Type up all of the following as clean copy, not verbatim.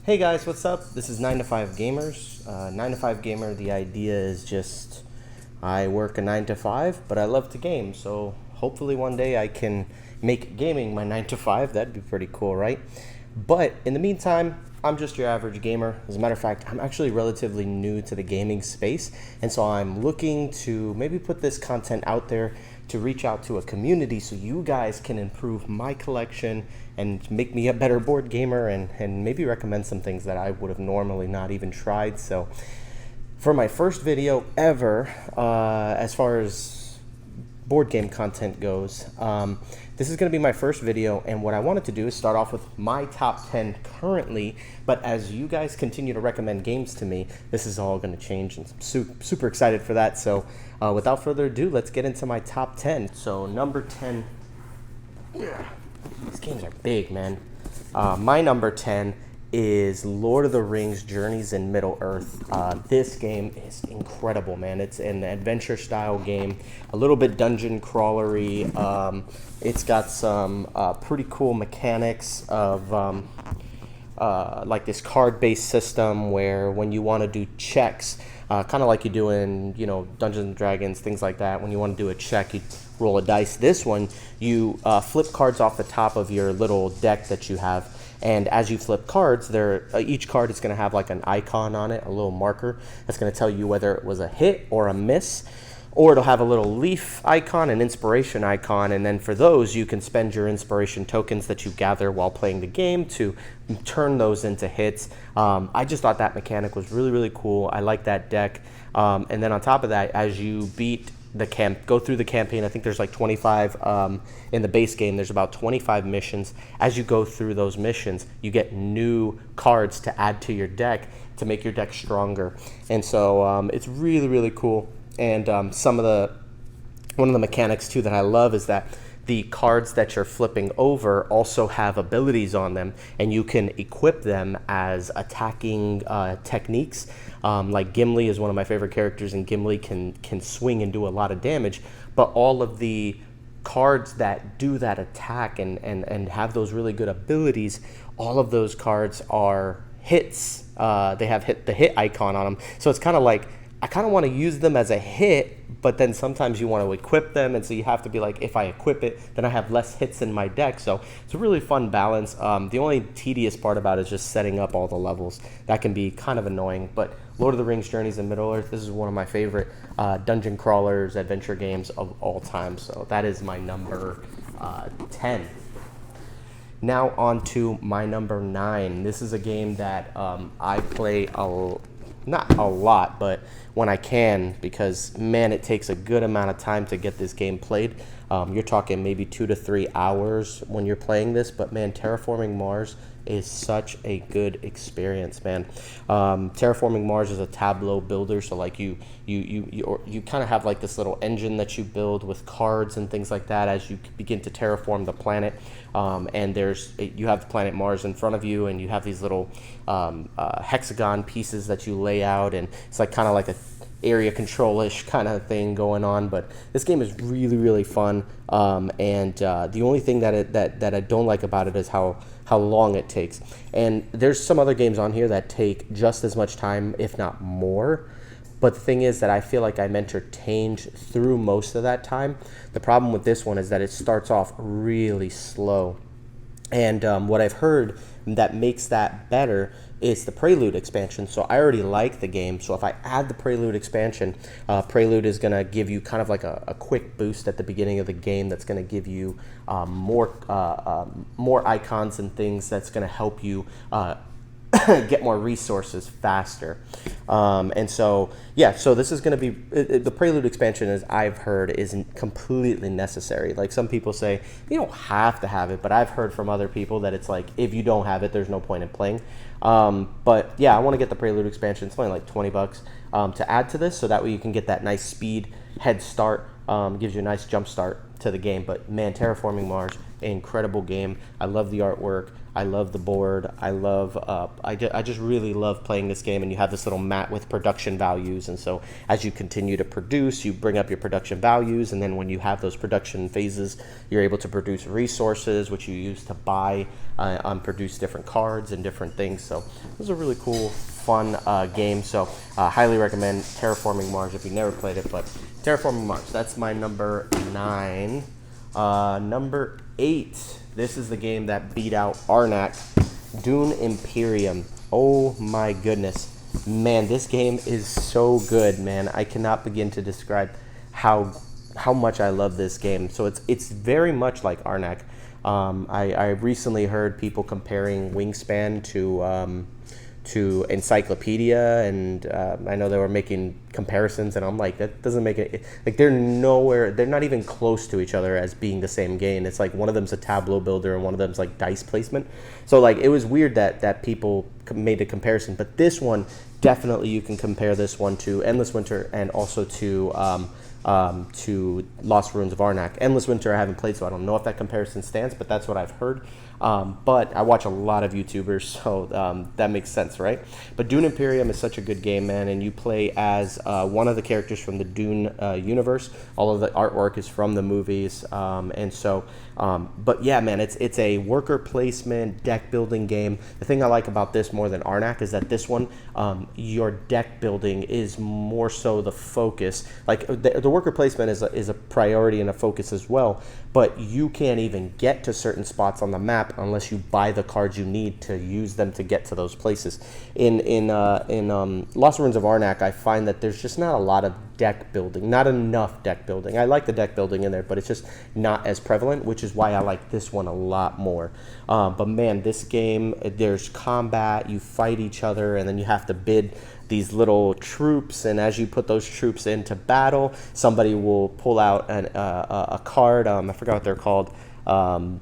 Hey guys, what's up? This is 9 to 5 Gamers. 9 to 5 Gamer, the idea is just I work a 9 to 5, but I love to game. So hopefully one day I can make gaming my 9 to 5. That'd be pretty cool, right? But in the meantime, I'm just your average gamer. As a matter of fact, I'm actually relatively new to the gaming space, and so I'm looking to maybe put this content out there to reach out to a community so you guys can improve my collection and make me a better board gamer and maybe recommend some things that I would have normally not even tried. So for my first video ever, as far as board game content goes, this is going to be my first video, and what I wanted to do is start off with my top 10 currently, but as you guys continue to recommend games to me, this is all going to change, and I'm super excited for that. So without further ado, let's get into my top 10. So number 10, these games are big, man. My number 10 is Lord of the Rings Journeys in Middle-earth. This game is incredible, man. It's an adventure style game, a little bit dungeon crawlery. It's got some pretty cool mechanics of like this card-based system where when you want to do checks, kind of like you do in, Dungeons and Dragons, things like that. When you want to do a check, you roll a dice. This one, you flip cards off the top of your little deck that you have. And as you flip cards, each card is going to have like an icon on it, a little marker that's going to tell you whether it was a hit or a miss. Or it'll have a little leaf icon, an inspiration icon, and then for those, you can spend your inspiration tokens that you gather while playing the game to turn those into hits. I just thought that mechanic was really cool. I like that deck. And then on top of that, as you go through the campaign, I think there's like 25 in the base game. There's about 25 missions. As you go through those missions, you get new cards to add to your deck to make your deck stronger. And so it's really cool. And one of the mechanics too that I love is that the cards that you're flipping over also have abilities on them, and you can equip them as attacking techniques. Like Gimli is one of my favorite characters, and Gimli can swing and do a lot of damage, but all of the cards that do that attack and have those really good abilities, all of those cards are hits. They have the hit icon on them, so it's kind of like I kind of want to use them as a hit, but then sometimes you want to equip them, and so you have to be like, if I equip it, then I have less hits in my deck. So it's a really fun balance. The only tedious part about it is just setting up all the levels. That can be kind of annoying, but Lord of the Rings Journeys in Middle-earth, this is one of my favorite dungeon crawlers, adventure games of all time. So that is my number 10. Now on to my number 9. This is a game that I play not a lot, but when I can, because man, it takes a good amount of time to get this game played. You're talking maybe 2 to 3 hours when you're playing this, but man, Terraforming Mars is such a good experience, man. Terraforming Mars is a tableau builder, so like you kind of have like this little engine that you build with cards and things like that as you begin to terraform the planet. And you have the planet Mars in front of you, and you have these little hexagon pieces that you lay out, and it's like kind of like a area control-ish kind of thing going on. But this game is really fun, and the only thing that I don't like about it is how long it takes. And there's some other games on here that take just as much time, if not more. But the thing is that I feel like I'm entertained through most of that time. The problem with this one is that it starts off really slow. And what I've heard that makes that better is the Prelude expansion. So I already like the game. So if I add the Prelude expansion, Prelude is going to give you kind of like a quick boost at the beginning of the game that's going to give you more icons and things that's going to help you get more resources faster. And so, yeah, so this is going to be, the Prelude expansion, as I've heard, isn't completely necessary. Like some people say, you don't have to have it, but I've heard from other people that it's like, if you don't have it, there's no point in playing. But yeah, I want to get the Prelude expansion. It's only like $20 to add to this, so that way you can get that nice speed head start, gives you a nice jump start to the game. But man, Terraforming Mars, incredible game. I love the artwork. I love the board. I love. I just really love playing this game. And you have this little mat with production values. And so as you continue to produce, you bring up your production values. And then when you have those production phases, you're able to produce resources, which you use to buy produce different cards and different things. So it was a really cool, fun game. So highly recommend Terraforming Mars if you've never played it. But Terraforming Mars, that's my number 9. Number 8. This is the game that beat out Arnak, Dune Imperium. Oh my goodness. Man, this game is so good, man. I cannot begin to describe how much I love this game. So it's very much like Arnak. I recently heard people comparing Wingspan to Encyclopedia, and I know they were making comparisons, and I'm like, that doesn't make it, like, they're not even close to each other as being the same game. It's like one of them's a tableau builder and one of them's like dice placement. So like, it was weird that people made a comparison, but this one, definitely you can compare this one to Endless Winter and also to Lost Ruins of Arnak. Endless Winter I haven't played, so I don't know if that comparison stands, but that's what I've heard. But I watch a lot of YouTubers, so that makes sense, right? But Dune Imperium is such a good game, man, and you play as one of the characters from the Dune universe. All of the artwork is from the movies, and so, but yeah, man, it's a worker placement, deck building game. The thing I like about this more than Arnak is that this one, your deck building is more so the focus. Like, the worker placement is a priority and a focus as well, but you can't even get to certain spots on the map unless you buy the cards you need to use them to get to those places. In Lost Ruins of Arnak, I find that there's just not a lot of deck building, not enough deck building. I like the deck building in there, but it's just not as prevalent, which is why I like this one a lot more. But man, this game, there's combat, you fight each other, and then you have to bid these little troops, and as you put those troops into battle, somebody will pull out a card. I forgot what they're called, man,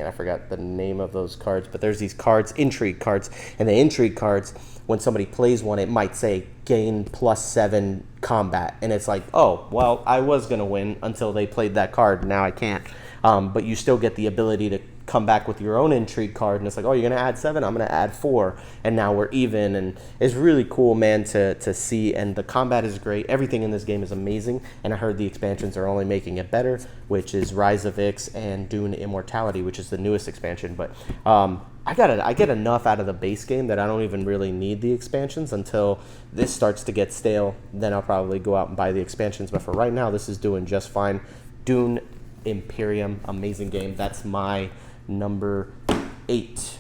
I forgot the name of those cards, but there's these cards, intrigue cards, and the intrigue cards, when somebody plays one, it might say gain +7 combat, and it's like, oh, well, I was going to win until they played that card, now I can't. But you still get the ability to come back with your own intrigue card, and it's like, oh, you're going to add 7, I'm going to add 4, and now we're even, and it's really cool, man, to see, and the combat is great. Everything in this game is amazing, and I heard the expansions are only making it better, which is Rise of Ix and Dune Immortality, which is the newest expansion, but I get enough out of the base game that I don't even really need the expansions until this starts to get stale. Then I'll probably go out and buy the expansions, but for right now, this is doing just fine. Dune Imperium, amazing game. That's my number 8.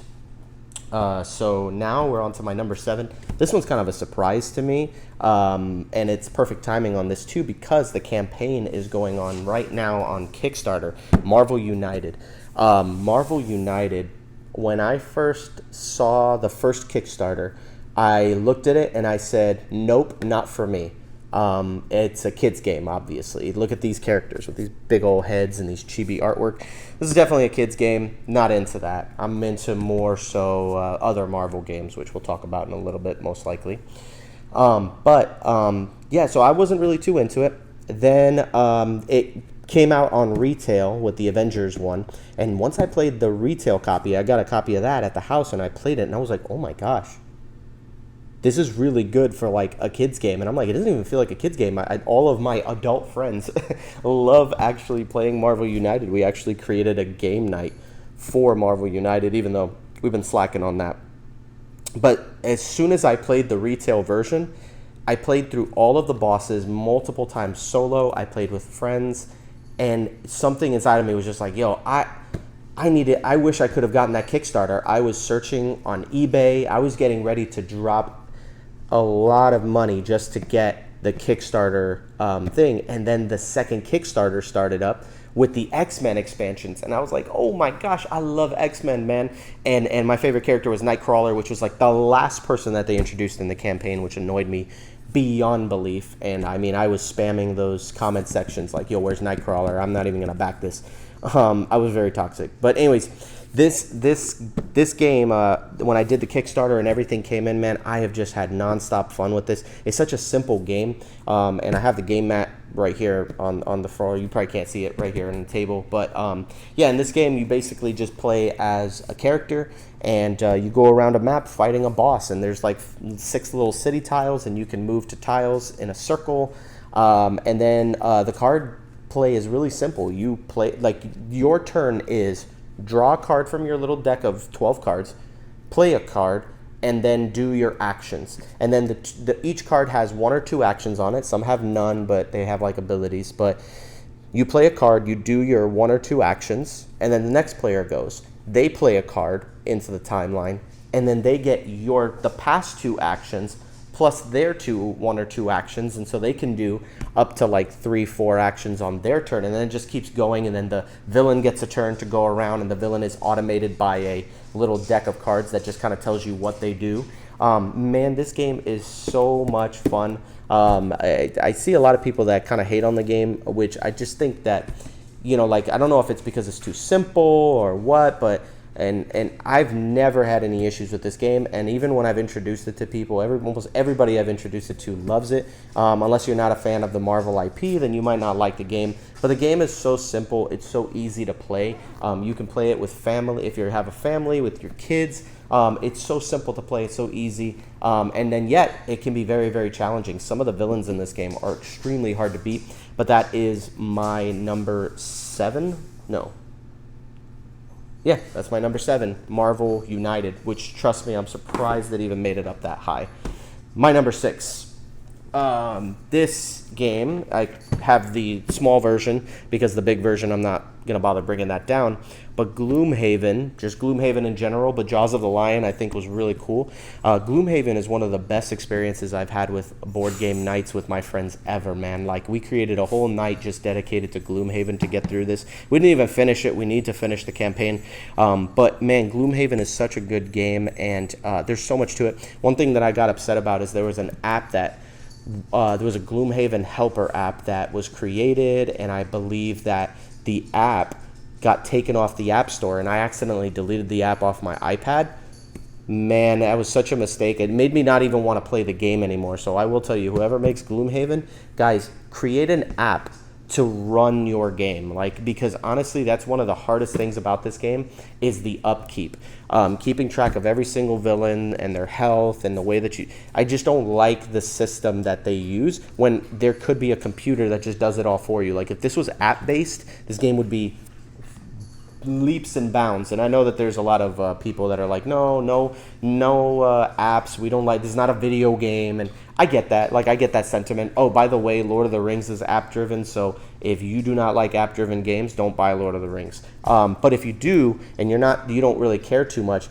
So now we're on to my number 7. This one's kind of a surprise to me, and it's perfect timing on this too, because the campaign is going on right now on Kickstarter. Marvel United. Marvel United, when I first saw the first Kickstarter, I looked at it and I said, nope, not for me. It's a kid's game, obviously. Look at these characters with these big old heads and these chibi artwork. This is definitely a kid's game. Not into that. I'm into more so other Marvel games, which we'll talk about in a little bit, most likely. Yeah, so I wasn't really too into it. Then it came out on retail with the Avengers one, and once I played the retail copy, I got a copy of that at the house, and I played it, and I was like, oh my gosh, this is really good for like a kid's game. And I'm like, it doesn't even feel like a kid's game. All of my adult friends love actually playing Marvel United. We actually created a game night for Marvel United, even though we've been slacking on that. But as soon as I played the retail version, I played through all of the bosses multiple times solo. I played with friends, and something inside of me was just like, yo, I wish I could have gotten that Kickstarter. I was searching on eBay. I was getting ready to drop a lot of money just to get the Kickstarter thing. And then the second Kickstarter started up with the X-Men expansions. And I was like, oh my gosh, I love X-Men, man. And my favorite character was Nightcrawler, which was like the last person that they introduced in the campaign, which annoyed me beyond belief. And I mean, I was spamming those comment sections like, yo, where's Nightcrawler? I'm not even gonna back this. I was very toxic. But anyways, this game, when I did the Kickstarter and everything came in, man, I have just had nonstop fun with this. It's such a simple game, and I have the game mat right here on the floor. You probably can't see it right here on the table. But yeah, in this game, you basically just play as a character, and you go around a map fighting a boss. And there's like 6 little city tiles, and you can move to tiles in a circle. And then the card play is really simple. You play, like, your turn is draw a card from your little deck of 12 cards, play a card, and then do your actions. And then each card has 1 or 2 actions on it. Some have none, but they have like abilities. But you play a card, you do your 1 or 2 actions, and then the next player goes. They play a card into the timeline, and then they get the past 2 actions plus their 1 or 2 actions, and so they can do up to like 3, 4 actions on their turn, and then it just keeps going, and then the villain gets a turn to go around, and the villain is automated by a little deck of cards that just kind of tells you what they do. Man, this game is so much fun. I see a lot of people that kind of hate on the game, which I just think that, you know, like, I don't know if it's because it's too simple or what, but and I've never had any issues with this game. And even when I've introduced it to people, almost everybody I've introduced it to loves it. Unless you're not a fan of the Marvel IP, then you might not like the game. But the game is so simple. It's so easy to play. You can play it with family. If you have a family, with your kids, it's so simple to play. It's so easy. And then yet, it can be very, very challenging. Some of the villains in this game are extremely hard to beat. But that is my number 7. No. Yeah, that's my number 7, Marvel United, which, trust me, I'm surprised that even made it up that high. My number 6. This game, I have the small version because the big version, I'm not going to bother bringing that down. But Gloomhaven, just Gloomhaven in general, but Jaws of the Lion I think was really cool. Gloomhaven is one of the best experiences I've had with board game nights with my friends ever, man. Like, we created a whole night just dedicated to Gloomhaven to get through this. We didn't even finish it. We need to finish the campaign. But, man, Gloomhaven is such a good game, and there's so much to it. One thing that I got upset about is there was an app that there was a Gloomhaven helper app that was created, and I believe that the app got taken off the App Store, and I accidentally deleted the app off my iPad. Man, that was such a mistake. It made me not even want to play the game anymore. So I will tell you, whoever makes Gloomhaven, guys, create an app to run your game, like, because honestly, that's one of the hardest things about this game is the upkeep, keeping track of every single villain and their health and the way that I just don't like the system that they use when there could be a computer that just does it all for you. Like, if this was app based, this game would be leaps and bounds. And I know that there's a lot of people that are like, no apps, we don't like, this is not a video game. And I get that, like, I get that sentiment. Oh, by the way, Lord of the Rings is app driven, so if you do not like app driven games, don't buy Lord of the Rings. But if you do, and you don't really care too much,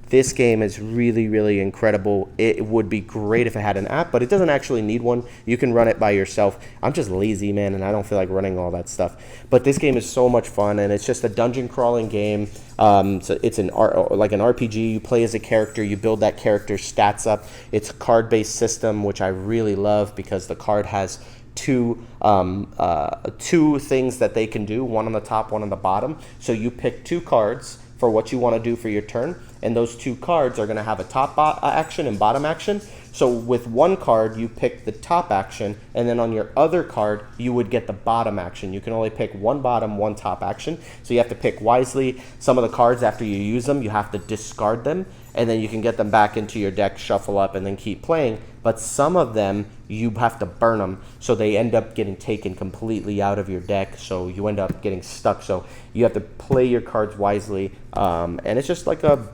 this game is really, really incredible. It would be great if it had an app, but it doesn't actually need one. You can run it by yourself. I'm just lazy, man, and I don't feel like running all that stuff. But this game is so much fun, and it's just a dungeon crawling game. So it's like an RPG. You play as a character. You build that character's stats up. It's a card-based system, which I really love because the card has two things that they can do, one on the top, one on the bottom. So you pick 2 cards for what you want to do for your turn, and those 2 cards are going to have a top action and bottom action. So with one card, you pick the top action, and then on your other card, you would get the bottom action. You can only pick 1 bottom, 1 top action, so you have to pick wisely. Some of the cards, after you use them, you have to discard them, and then you can get them back into your deck, shuffle up, and then keep playing. But some of them, you have to burn them, so they end up getting taken completely out of your deck, so you end up getting stuck. So you have to play your cards wisely, and it's just like a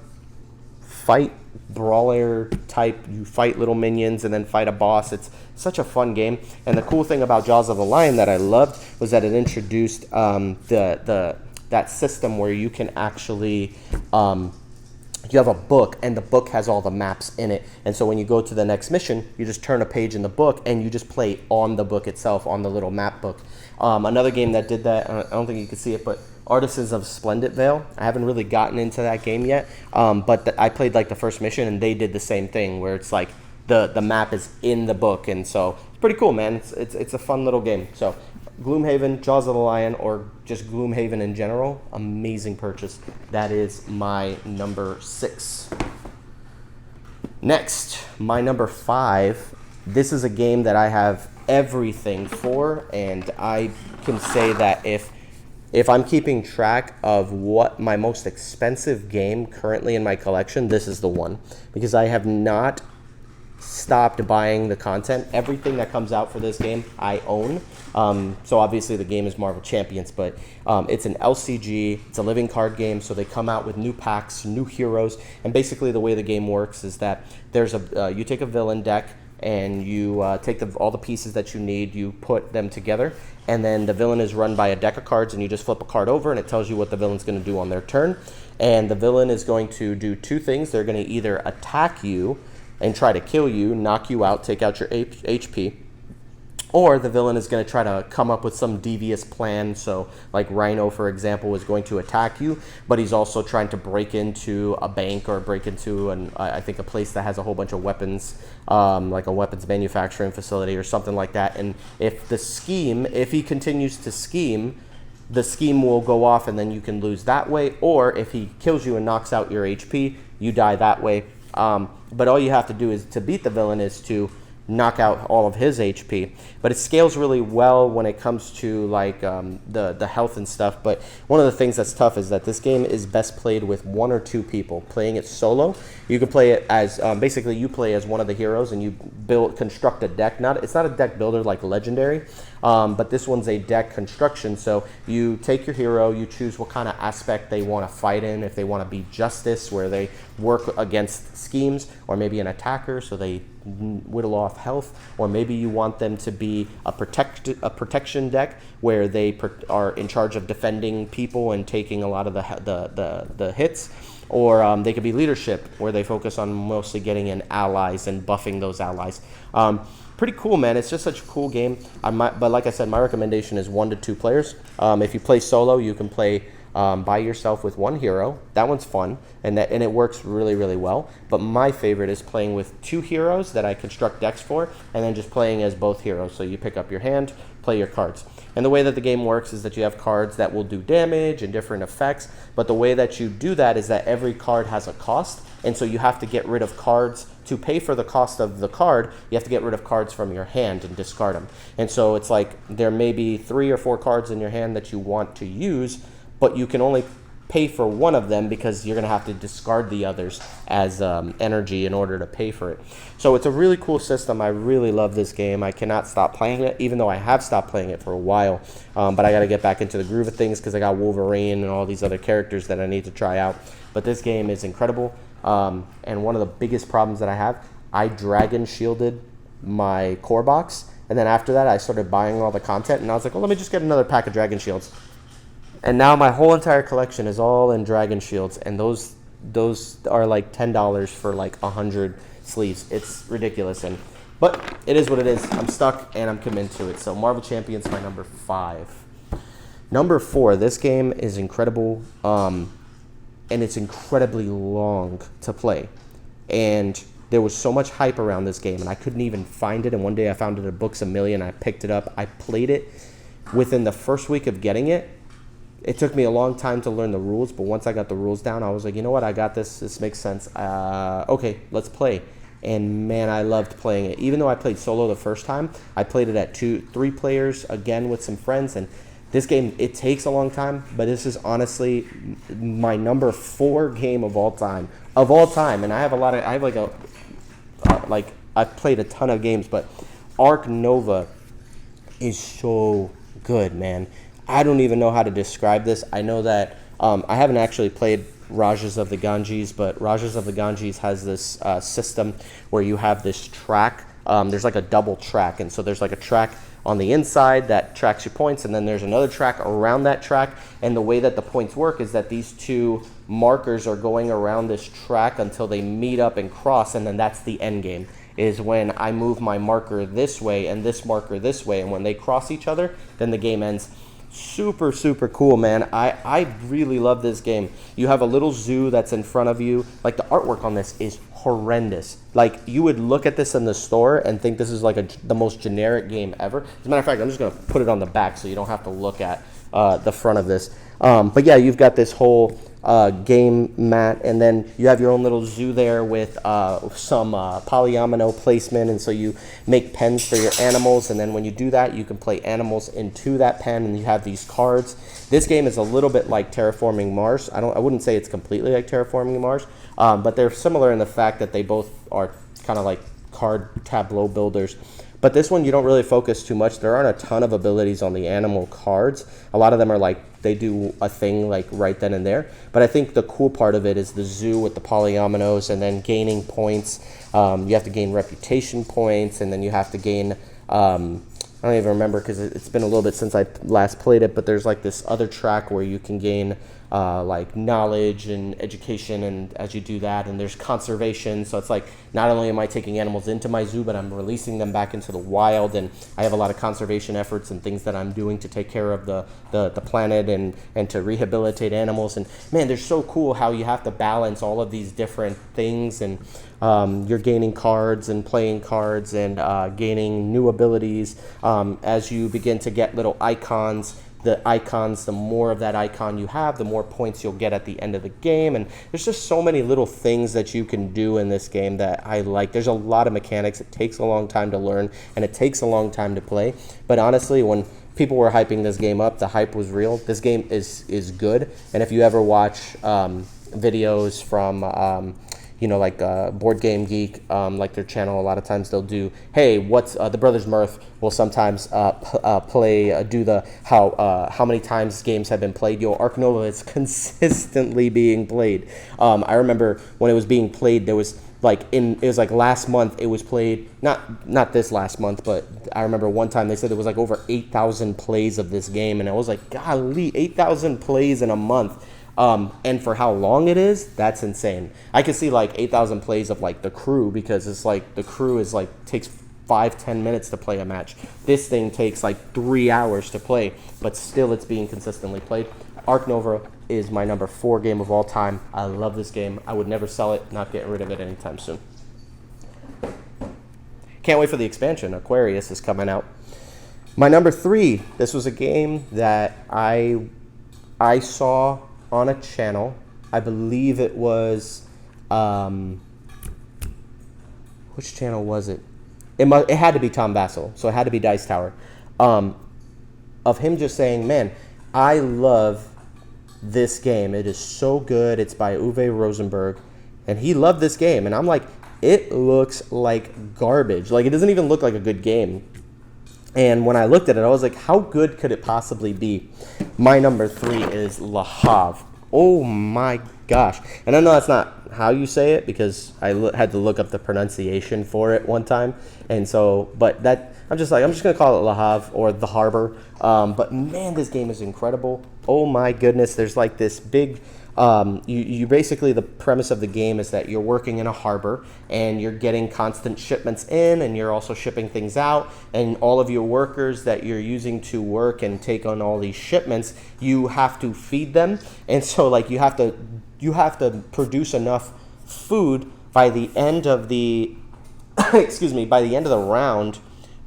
fight brawler type. You fight little minions and then fight a boss. It's such a fun game. And the cool thing about Jaws of the Lion that I loved was that it introduced that system where you can actually you have a book, and the book has all the maps in it. And so when you go to the next mission, you just turn a page in the book, and you just play on the book itself, on the little map book. Another game that did that, I don't think you can see it, but Artisans of Splendid Vale. I haven't really gotten into that game yet, but I played like the first mission, and they did the same thing where it's like the map is in the book, and so it's pretty cool, man. It's a fun little game. So Gloomhaven, Jaws of the Lion, or just Gloomhaven in general, amazing purchase. That is my number 6. Next, my number 5. This is a game that I have everything for, and I can say that if I'm keeping track of what my most expensive game currently in my collection, this is the one, because I have not stopped buying the content. Everything that comes out for this game I own. So obviously the game is Marvel Champions, but it's an LCG, it's a living card game, so they come out with new packs, new heroes, and basically the way the game works is that there's you take a villain deck, and you take all the pieces that you need, you put them together, and then the villain is run by a deck of cards, and you just flip a card over, and it tells you what the villain's going to do on their turn. And the villain is going to do two things. They're going to either attack you and try to kill you, knock you out, take out your HP, or the villain is going to try to come up with some devious plan. So like Rhino, for example, is going to attack you, but he's also trying to break into a bank or break into I think a place that has a whole bunch of weapons, like a weapons manufacturing facility or something like that. And if he continues to scheme, the scheme will go off and then you can lose that way. Or if he kills you and knocks out your HP, you die that way. But all you have to do is to beat the villain is to knock out all of his HP. But it scales really well when it comes to like the health and stuff. But one of the things that's tough is that this game is best played with 1 or 2 people. Playing it solo, you can play it as basically you play as one of the heroes and you construct a deck. It's not a deck builder like Legendary, but this one's a deck construction. So you take your hero, you choose what kind of aspect they want to fight in. If they want to be justice, where they work against schemes, or maybe an attacker, so they whittle off health, or maybe you want them to be a protection deck where they are in charge of defending people and taking a lot of the hits, or they could be leadership where they focus on mostly getting in allies and buffing those allies. Pretty cool, man. It's just such a cool game. But like I said, my recommendation is 1 to 2 players. If you play solo, you can play by yourself with one hero. That one's fun, and it works really, really well. But my favorite is playing with 2 heroes that I construct decks for, and then just playing as both heroes. So you pick up your hand, play your cards. And the way that the game works is that you have cards that will do damage and different effects, but the way that you do that is that every card has a cost, and so you have to get rid of cards. To pay for the cost of the card, you have to get rid of cards from your hand and discard them. And so it's like there may be 3 or 4 cards in your hand that you want to use, but you can only pay for one of them because you're going to have to discard the others as energy in order to pay for it. So it's a really cool system. I really love this game. I cannot stop playing it, even though I have stopped playing it for a while. But I got to get back into the groove of things because I got Wolverine and all these other characters that I need to try out. But this game is incredible. And one of the biggest problems that I have, I dragon shielded my core box. And then after that, I started buying all the content. And I was like, well, let me just get another pack of dragon shields. And now my whole entire collection is all in dragon shields, and those are like $10 for like 100 sleeves. It's ridiculous, but it is what it is. I'm stuck and I'm committed to it. So Marvel Champions, my number 5. Number 4, this game is incredible, and it's incredibly long to play. And there was so much hype around this game, and I couldn't even find it. And one day I found it at Books A Million. I picked it up. I played it. Within the first week of getting it, it took me a long time to learn the rules, but once I got the rules down, I was like, you know what, I got this. This makes sense. Okay, let's play. And man, I loved playing it. Even though I played solo the first time, I played it at 2-3 players again with some friends. And this game, it takes a long time, but this is honestly my number 4 game of all time. And I have I've played a ton of games, but Ark Nova is so good, man. I don't even know how to describe this. I know that I haven't actually played Rajas of the Ganges, but Rajas of the Ganges has this system where you have this track. There's like a double track, and so there's like a track on the inside that tracks your points, and then there's another track around that track. And the way that the points work is that these 2 markers are going around this track until they meet up and cross, and then that's the end game, is when I move my marker this way and this marker this way, and when they cross each other, then the game ends. Super, super cool, man. I really love this game. You have a little zoo that's in front of you. Like, the artwork on this is horrendous. Like, you would look at this in the store and think this is like the most generic game ever. As a matter of fact, I'm just going to put it on the back so you don't have to look at the front of this. But yeah, you've got this whole game mat, and then you have your own little zoo there with some polyomino placement, and so you make pens for your animals, and then when you do that, you can play animals into that pen, and you have these cards. This game is a little bit like Terraforming Mars. I wouldn't say it's completely like Terraforming Mars, but they're similar in the fact that they both are kind of like card tableau builders. But this one, you don't really focus too much. There aren't a ton of abilities on the animal cards. A lot of them are like, they do a thing like right then and there. But I think the cool part of it is the zoo with the polyominoes, and then gaining points. You have to gain reputation points, and then you have to gain, I don't even remember because it's been a little bit since I last played it, but there's like this other track where you can gain like knowledge and education, and as you do that, and there's conservation. So it's like, not only am I taking animals into my zoo, but I'm releasing them back into the wild, and I have a lot of conservation efforts and things that I'm doing to take care of the planet and to rehabilitate animals. And man, they're so cool how you have to balance all of these different things, and you're gaining cards and playing cards and gaining new abilities as you begin to get little icons. The icons, the more of that icon you have, the more points you'll get at the end of the game. And there's just so many little things that you can do in this game that I like. There's a lot of mechanics. It takes a long time to learn, and it takes a long time to play. But honestly, when people were hyping this game up, the hype was real. This game is good. And if you ever watch videos from like Board Game Geek, like their channel, a lot of times they'll do, hey, what's the Brothers Mirth will sometimes do the how many times games have been played. Ark Nova is consistently being played. I remember when it was being played, there was it was like last month it was played, not this last month, but I remember one time they said there was like over 8,000 plays of this game, and I was like, golly, 8,000 plays in a month. And for how long it is, that's insane. I could see like 8,000 plays of like The Crew, because it's like The Crew is like takes 5-10 minutes to play a match. This thing takes like 3 hours to play, but still it's being consistently played. Ark Nova is my number 4 game of all time. I love this game. I would never sell it, not getting rid of it anytime soon. Can't wait for the expansion. Aquarius is coming out. My number 3, this was a game that I saw on a channel. I believe it was, which channel was it? It had to be Tom Bassel, so it had to be Dice Tower. Of him just saying, man, I love this game. It is so good. It's by Uwe Rosenberg, and he loved this game. And I'm like, it looks like garbage. Like, it doesn't even look like a good game. And when I looked at it, I was like, how good could it possibly be? My number 3 is Le Havre. Oh my gosh. And I know that's not how you say it, because I had to look up the pronunciation for it one time. And so, but that, I'm just going to call it Le Havre, or The Harbor. But man, this game is incredible. Oh my goodness. There's like this big, you basically, the premise of the game is that you're working in a harbor, and you're getting constant shipments in, and you're also shipping things out, and all of your workers that you're using to work and take on all these shipments, you have to feed them. And so like you have to produce enough food by the end of the by the end of the round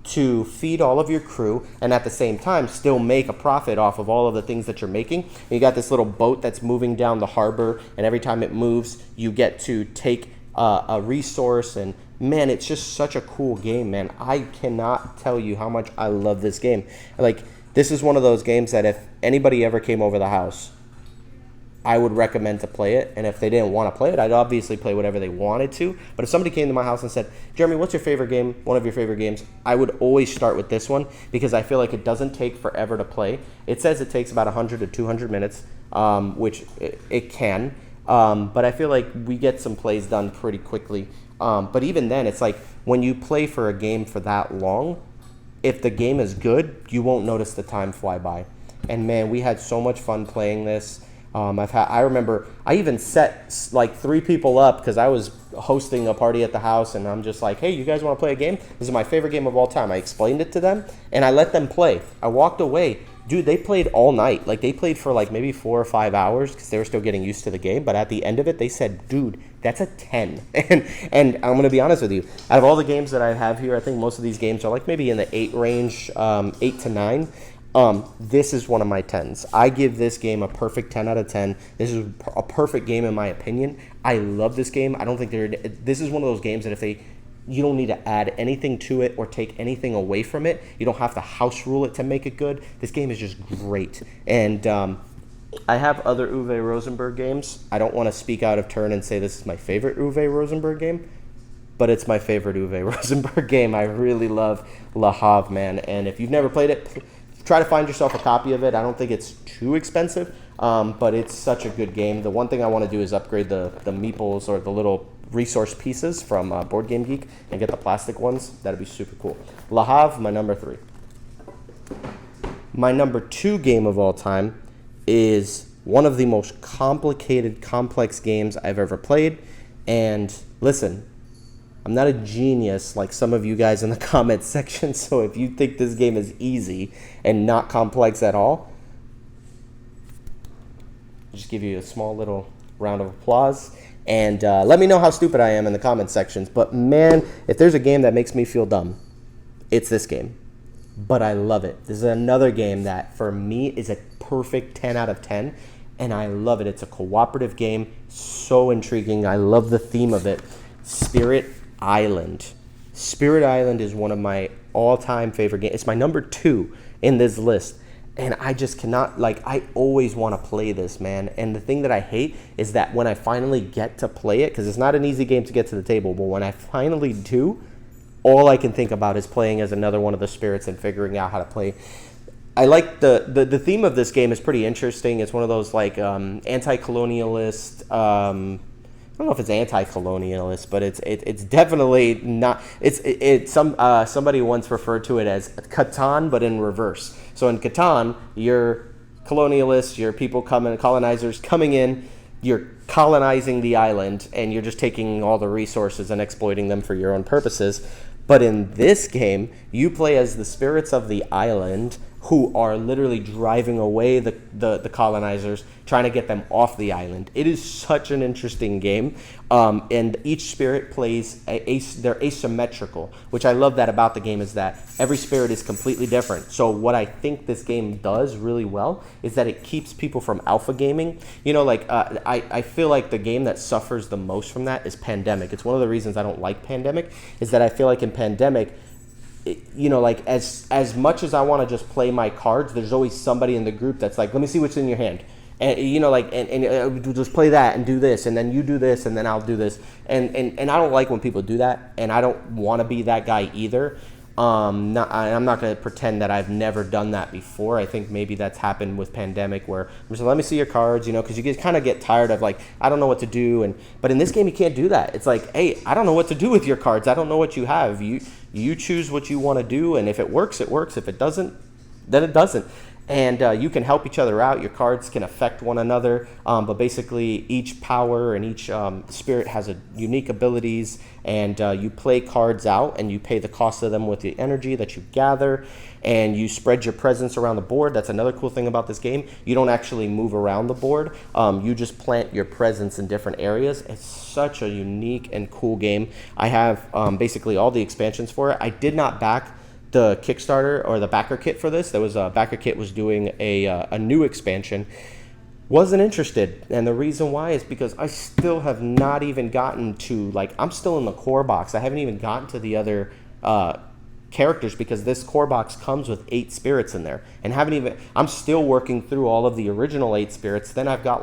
to feed all of your crew, and at the same time still make a profit off of all of the things that you're making. And you got this little boat that's moving down the harbor, and every time it moves, you get to take a resource. And man, it's just such a cool game, man. I cannot tell you how much I love this game. Like, this is one of those games that if anybody ever came over the house, I would recommend to play it. And if they didn't want to play it, I'd obviously play whatever they wanted to. But if somebody came to my house and said, Jeremy, what's your favorite game, one of your favorite games, I would always start with this one, because I feel like it doesn't take forever to play. It says it takes about 100 to 200 minutes, which it can. But I feel like we get some plays done pretty quickly. But even then, it's like when you play for a game for that long, if the game is good, you won't notice the time fly by. And man, we had so much fun playing this. I remember I even set like 3 people up, because I was hosting a party at the house, and I'm just like, hey, you guys want to play a game? This is my favorite game of all time. I explained it to them, and I let them play. I walked away. Dude, they played all night. Like, they played for like maybe 4 or 5 hours, because they were still getting used to the game. But at the end of it, they said, dude, that's a 10. And I'm going to be honest with you. Out of all the games that I have here, I think most of these games are like maybe in the 8 range, 8 to 9. This is one of my 10s. I give this game a perfect 10 out of 10. This is a perfect game in my opinion. I love this game. I don't think this is one of those games that you don't need to add anything to it or take anything away from it. You don't have to house rule it to make it good. This game is just great. And I have other Uwe Rosenberg games. I don't want to speak out of turn and say this is my favorite Uwe Rosenberg game, but it's my favorite Uwe Rosenberg game. I really love Le Havre, man. And if you've never played it, try to find yourself a copy of it. I don't think it's too expensive, but it's such a good game. The one thing I want to do is upgrade the meeples or the little resource pieces from Board Game Geek and get the plastic ones. That'd be super cool. Le Havre, my number 3. My number 2 game of all time is one of the most complicated, complex games I've ever played. And listen, I'm not a genius like some of you guys in the comments section, so if you think this game is easy and not complex at all, I'll just give you a small little round of applause. And let me know how stupid I am in the comment sections. But man, if there's a game that makes me feel dumb, it's this game. But I love it. This is another game that, for me, is a perfect 10 out of 10. And I love it. It's a cooperative game. So intriguing. I love the theme of it. Spirit Island. Spirit Island is one of my all-time favorite games. It's my number 2 in this list. And I just cannot, I always want to play this, man. And the thing that I hate is that when I finally get to play it, because it's not an easy game to get to the table, but when I finally do, all I can think about is playing as another one of the spirits and figuring out how to play. I like the theme of this game is pretty interesting. It's one of those anti-colonialist. I don't know if it's anti-colonialist, but it's definitely not. Somebody once referred to it as Catan, but in reverse. So in Catan, you're colonialists, you're colonizers coming in. You're colonizing the island, and you're just taking all the resources and exploiting them for your own purposes. But in this game, you play as the spirits of the island who are literally driving away the colonizers, trying to get them off the island. It is such an interesting game, and each spirit plays, they're asymmetrical, which I love that about the game is that every spirit is completely different. So what I think this game does really well is that it keeps people from alpha gaming. I feel like the game that suffers the most from that is Pandemic. It's one of the reasons I don't like Pandemic, is that I feel like in Pandemic, as much as I want to just play my cards, there's always somebody in the group that's like, let me see what's in your hand. And, and just play that and do this, and then you do this, and then I'll do this. And I don't like when people do that, and I don't want to be that guy either. I'm not going to pretend that I've never done that before. I think maybe that's happened with Pandemic where I'm just like, let me see your cards, because you kind of get tired of I don't know what to do. But in this game, you can't do that. It's like, hey, I don't know what to do with your cards. I don't know what you have. You choose what you want to do, and if it works, it works. If it doesn't, then it doesn't. And you can help each other out. Your cards can affect one another, but basically each power and each spirit has a unique abilities, and you play cards out, and you pay the cost of them with the energy that you gather, and you spread your presence around the board. That's another cool thing about this game. You don't actually move around the board. You just plant your presence in different areas. It's such a unique and cool game. I have basically all the expansions for it. I did not back the Kickstarter or the backer kit for this. There was a backer kit was doing a new expansion. Wasn't interested, and the reason why is because I still have not even gotten to I'm still in the core box. I haven't even gotten to the other characters because this core box comes with 8 spirits in there, and I'm still working through all of the original 8 spirits. Then I've got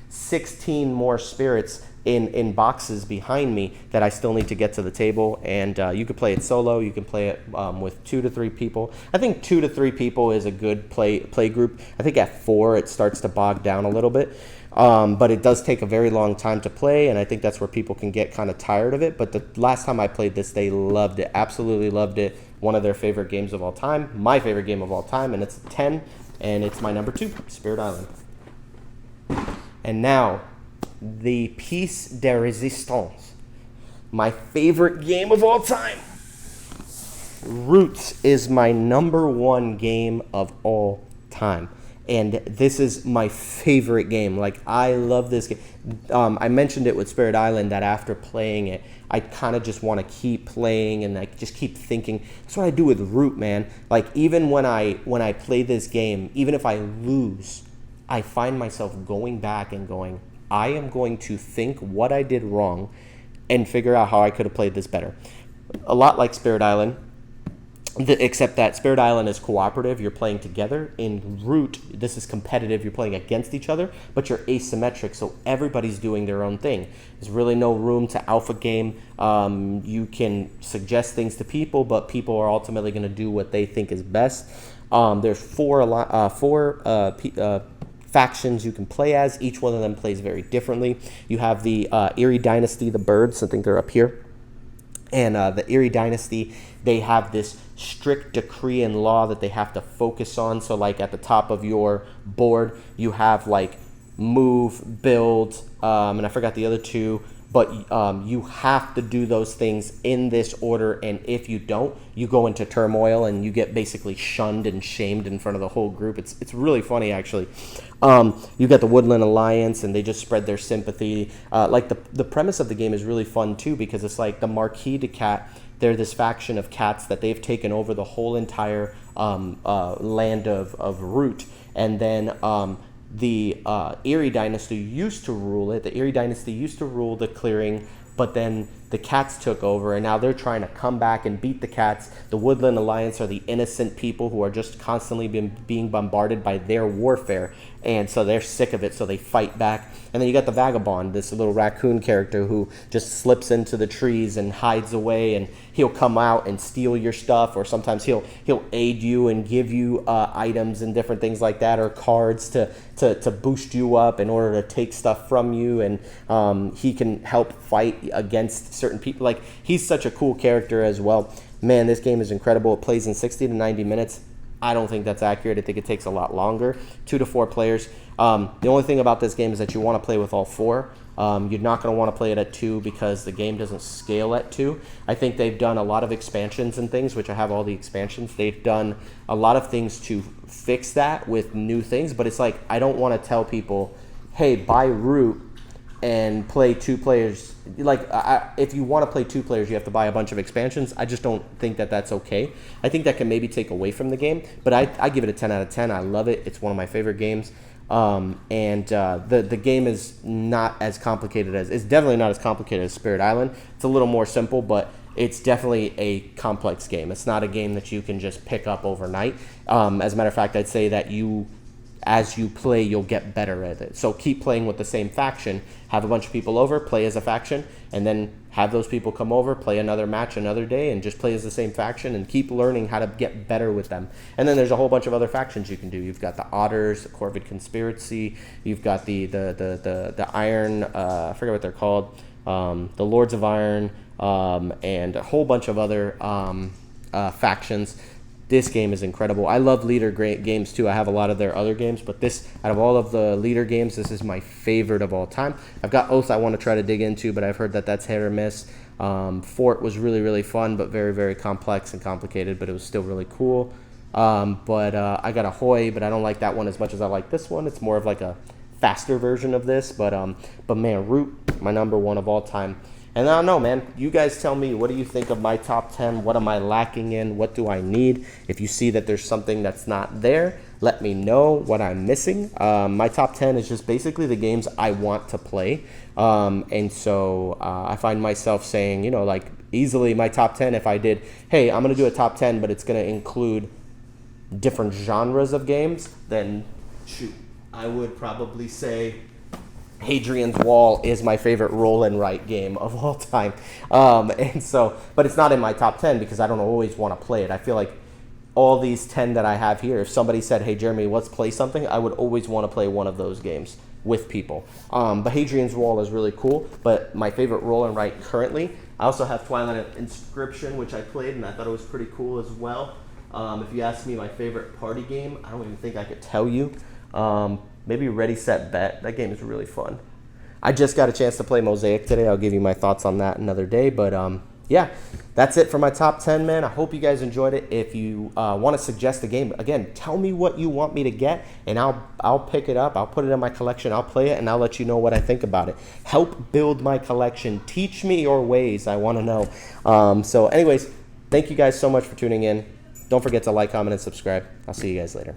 16 more spirits in boxes behind me that I still need to get to the table. And you could play it solo. You can play it with 2 to 3 people. I think 2 to 3 people is a good play group. I think at 4 it starts to bog down a little bit. But it does take a very long time to play, and I think that's where people can get kind of tired of it. But the last time I played this, they loved it, absolutely loved it. One of their favorite games of all time, my favorite game of all time, and it's a 10, and it's my number 2, Spirit Island. And now, the Piece de Resistance, my favorite game of all time. Roots is my number 1 game of all time. And this is my favorite game. Like, I love this game. I mentioned it with Spirit Island that after playing it, I kind of just want to keep playing and like just keep thinking. That's what I do with Root, man. Like, even when I play this game, even if I lose, I find myself going back and going, I am going to think what I did wrong and figure out how I could have played this better. A lot like Spirit Island, except that Spirit Island is cooperative. You're playing together. In Root, this is competitive. You're playing against each other, but you're asymmetric, so everybody's doing their own thing. There's really no room to alpha game. You can suggest things to people, but people are ultimately going to do what they think is best. There's four factions you can play as. Each one of them plays very differently. You have the Eerie Dynasty, the birds. I think they're up here. And the Eerie Dynasty, they have this strict decree and law that they have to focus on. So like at the top of your board, you have like move, build, and I forgot the other two, but you have to do those things in this order. And if you don't, you go into turmoil and you get basically shunned and shamed in front of the whole group. It's really funny, actually. You got the Woodland Alliance, and they just spread their sympathy. Like the premise of the game is really fun too, because it's like the Marquis de Cat. They're this faction of cats that they've taken over the whole entire land of Root. And then the Eerie Dynasty used to rule it. The Eerie Dynasty used to rule the clearing, but then the cats took over, and now they're trying to come back and beat the cats. The Woodland Alliance are the innocent people who are just constantly being bombarded by their warfare, and so they're sick of it, so they fight back. And then you got the Vagabond, this little raccoon character who just slips into the trees and hides away, and he'll come out and steal your stuff, or sometimes he'll aid you and give you items and different things like that, or cards to boost you up in order to take stuff from you, and he can help fight against certain people. Like, he's such a cool character as well. Man, this game is incredible. It plays in 60 to 90 minutes. I don't think that's accurate. I think it takes a lot longer. 2 to 4 players. The only thing about this game is that you want to play with all 4. You're not going to want to play it at 2 because the game doesn't scale at 2. I think they've done a lot of expansions and things, which I have all the expansions. They've done a lot of things to fix that with new things, but it's like, I don't want to tell people, hey, buy Root and play 2 players. Like, if you want to play 2 players, you have to buy a bunch of expansions. I just don't think that that's okay. I think that can maybe take away from the game, but I give it a 10 out of 10. I love it. It's one of my favorite games. The game is not as complicated as, it's definitely not as complicated as Spirit Island. It's a little more simple, but it's definitely a complex game. It's not a game that you can just pick up overnight. As a matter of fact, I'd say that as you play, you'll get better at it. So keep playing with the same faction, have a bunch of people over, play as a faction, and then have those people come over, play another match another day, and just play as the same faction and keep learning how to get better with them. And then there's a whole bunch of other factions you can do. You've got the Otters, the Corvid Conspiracy, you've got the Iron, I forget what they're called, the Lords of Iron, and a whole bunch of other factions. This game is incredible. I love leader games too. I have a lot of their other games, but this, out of all of the leader games, this is my favorite of all time. I've got Oath I want to try to dig into, but I've heard that that's hit or miss. Fort was really, really fun, but very, very complex and complicated, but it was still really cool. I got Ahoy, but I don't like that one as much as I like this one. It's more of like a faster version of this, but man, Root, my number 1 of all time. And I don't know, man. You guys tell me, what do you think of my top 10? What am I lacking in? What do I need? If you see that there's something that's not there, let me know what I'm missing. My top 10 is just basically the games I want to play. And so I find myself saying, like easily my top 10, if I did, hey, I'm going to do a top 10, but it's going to include different genres of games, then shoot, I would probably say Hadrian's Wall is my favorite roll and write game of all time. But it's not in my top 10 because I don't always want to play it. I feel like all these 10 that I have here, if somebody said, hey, Jeremy, let's play something, I would always want to play one of those games with people. But Hadrian's Wall is really cool. But my favorite roll and write currently, I also have Twilight Inscription, which I played, and I thought it was pretty cool as well. If you ask me my favorite party game, I don't even think I could tell you. Maybe Ready, Set, Bet. That game is really fun. I just got a chance to play Mosaic today. I'll give you my thoughts on that another day. But yeah, that's it for my top 10, man. I hope you guys enjoyed it. If you want to suggest a game, again, tell me what you want me to get, and I'll pick it up. I'll put it in my collection. I'll play it, and I'll let you know what I think about it. Help build my collection. Teach me your ways. I want to know. So anyways, thank you guys so much for tuning in. Don't forget to like, comment, and subscribe. I'll see you guys later.